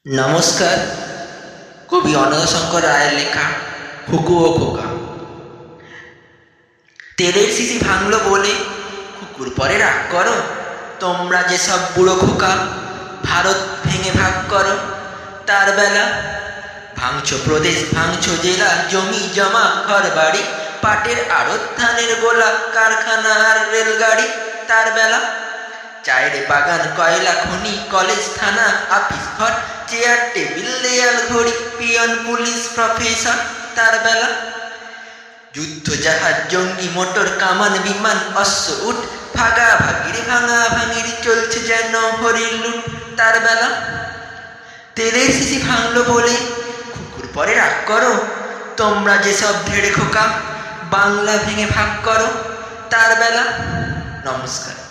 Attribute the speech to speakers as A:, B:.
A: নমস্কার। কবি অনন্তশঙ্কর রায়ের লেখা খুকু ও খোকা। তেলের শিশি ভাঙলো বলে কুকুর পরে রাগ করো, তোমরা যেসব বুড়ো খোকা ভারত ভেঙে ভাগ করো। তার বেলা ভাঙছো প্রদেশ, ভাঙছো জেলা, জমি জমা ঘর বাড়ি, পাটের আড়ত, ধানের গোলা, কারখানা আর রেলগাড়ি। তার বেলা চায়ের বাগান, কয়লা খনি, কলেজ থানা আপিস ঘর, চেয়ার টেবিল দেয়াল ঘড়ি, পিয়ন পুলিশ প্রফেসর। তার বেলা যুদ্ধ জাহাজ, জঙ্গি মোটর, কামান বিমান, অশ্ব উঠ, ভাগা ভাগির ভাঙা ভাঙির চলছে যেন হরির লুট। তার বেলা তেলের শিশি ভাঙলো বলে কুকুর পরে রাগ করো, তোমরা যেসব ধেড়ে খোকা বাংলা ভেঙে ভাগ করো। তার বেলা। নমস্কার।